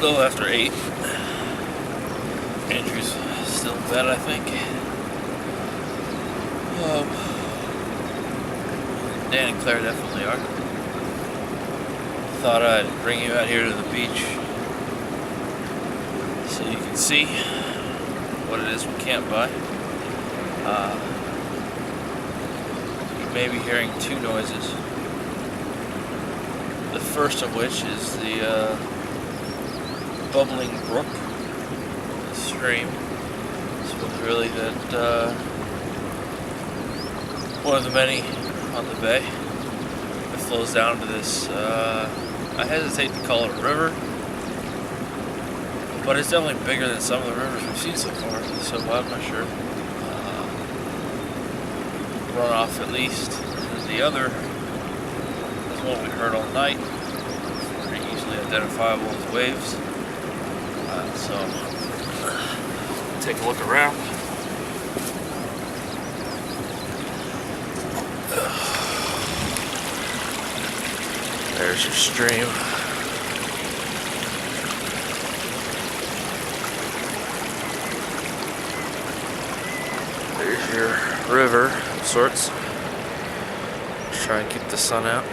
little after 8. Andrew's still in bed, I think. Dan and Claire definitely are. Thought I'd bring you out here to the beach so you can see what it is we camp by. You may be hearing two noises. The first of which is the bubbling brook, the stream. This was really that one of the many on the bay that flows down to this, I hesitate to call it a river, but it's definitely bigger than some of the rivers we've seen so far, so I'm not sure. Runoff at least. And the other is what we heard all night, pretty easily identifiable as waves. So take a look around. There's your stream. There's your river of sorts. Just try and keep the sun out.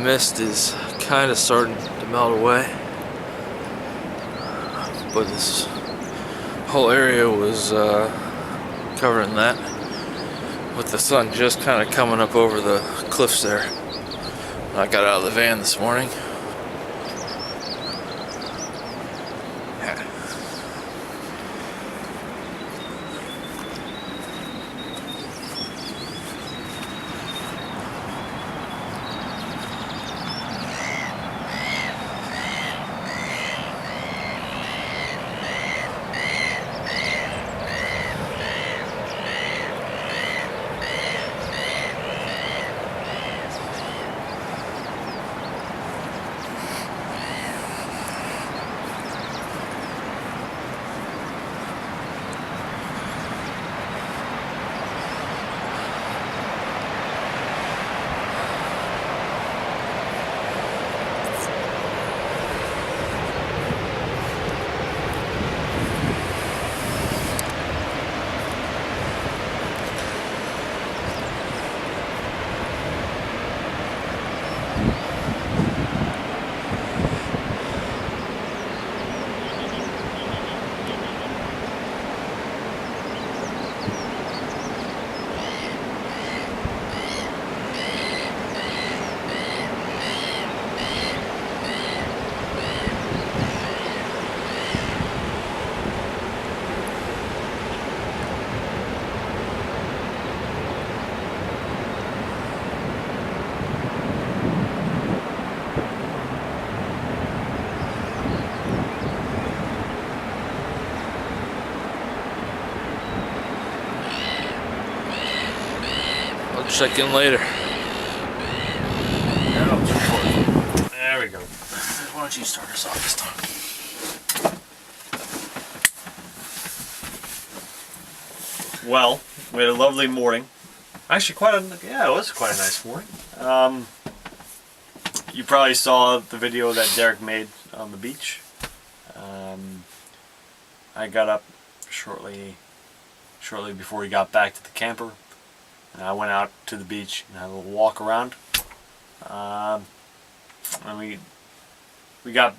Mist is kind of starting to melt away, but this whole area was covering that, with the sun just kind of coming up over the cliffs there. I got out of the van this morning. Check in later. Now it's recording. There we go. Why don't you start us off this time? Well, we had a lovely morning. Actually, it was quite a nice morning. You probably saw the video that Derek made on the beach. I got up shortly before he got back to the camper. And I went out to the beach and had a little walk around. And we got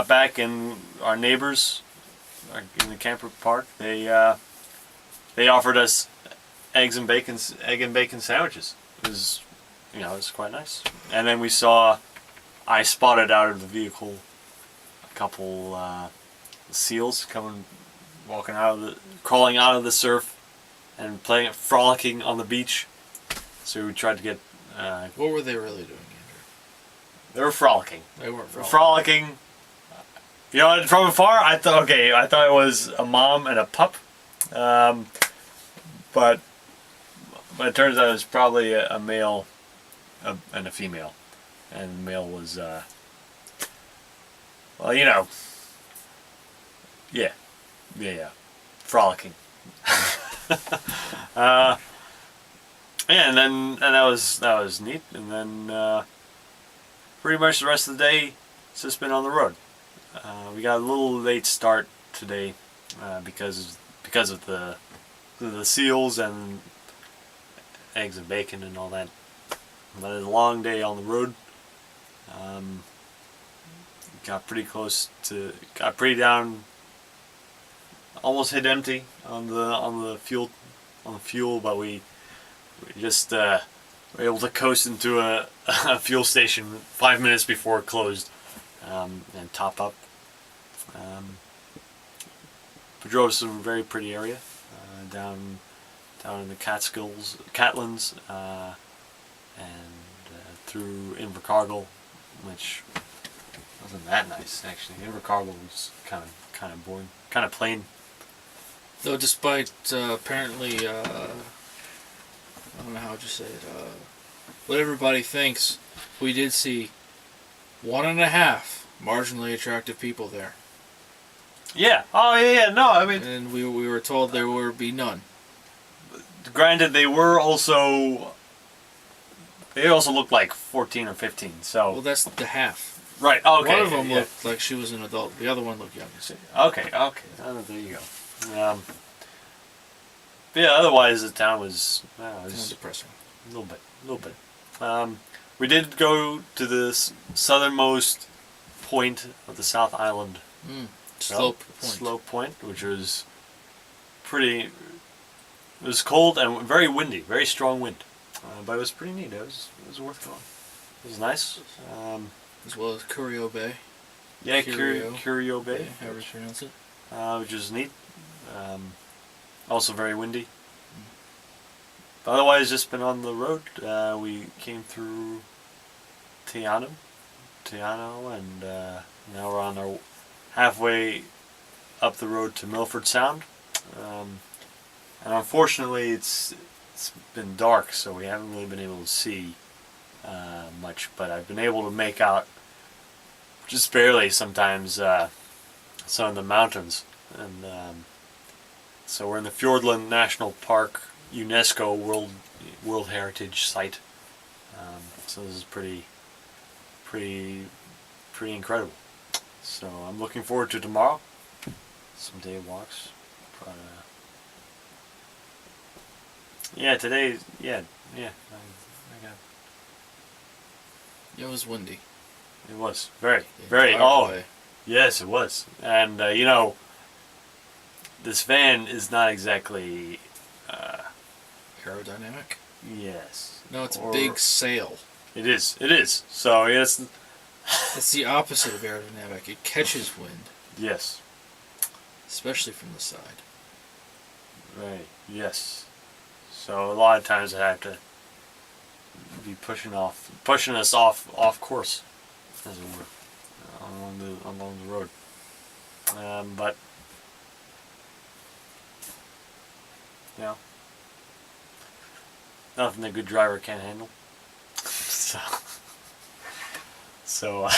back, and our neighbors in the camper park, they offered us egg and bacon sandwiches. It was quite nice. And then I spotted out of the vehicle a couple seals crawling out of the surf and frolicking on the beach. So we tried to get. What were they really doing, Andrew? They were frolicking. They weren't Frolicking. You know, from afar, I thought it was a mom and a pup, but it turns out it was probably a male and a female, and the male was, well, you know, yeah, frolicking. Yeah, and that was neat, and then pretty much the rest of the day, it's just been on the road. We got a little late start today because of the seals and eggs and bacon and all that. But it was a long day on the road. Got pretty down, almost hit empty on the fuel, but we just were able to coast into a fuel station 5 minutes before it closed and top up. We drove some very pretty area down in the Catlins, and through Invercargill, which wasn't that nice actually. Invercargill was kind of boring, kind of plain. Though, despite apparently, I don't know how to say it. What everybody thinks, we did see 1.5 marginally attractive people there. Yeah. Oh yeah. No, I mean. And we were told there would be none. Granted, they also looked like 14 or 15. So. Well, that's the half. Right. Okay. One of them looked like she was an adult. The other one looked young. Okay. There you go. Yeah. Otherwise, the town was depressing. A little bit. We did go to the southernmost point of the South Island. Slope Point, which was pretty. It was cold and very windy, very strong wind, but it was pretty neat. It was worth going. It was nice. As well as Curio Bay. Yeah, Curio Bay. However you pronounce it. Which was neat. Also very windy. But otherwise, just been on the road. We came through Te Anau, and now we're on our halfway up the road to Milford Sound. And unfortunately, it's been dark, so we haven't really been able to see much. But I've been able to make out just barely sometimes some of the mountains, and so we're in the Fjordlands National Park, UNESCO World Heritage Site. So this is pretty incredible. So I'm looking forward to tomorrow. Some day walks, but yeah, today, I got. It was windy. It was very. Way. Yes, it was, and this van is not exactly aerodynamic. Yes. No, it's a big sail. It is. So yes. It's the opposite of aerodynamic. It catches wind. Yes. Especially from the side. Right. Yes. So a lot of times I have to be pushing us off course, as it were, along the road. But nothing a good driver can't handle. So I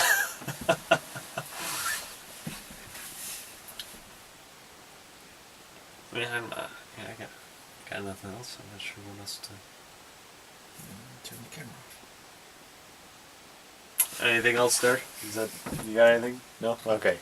got nothing else. I'm not sure what else to. Turn the camera off. Anything else there? You got anything? No? Okay.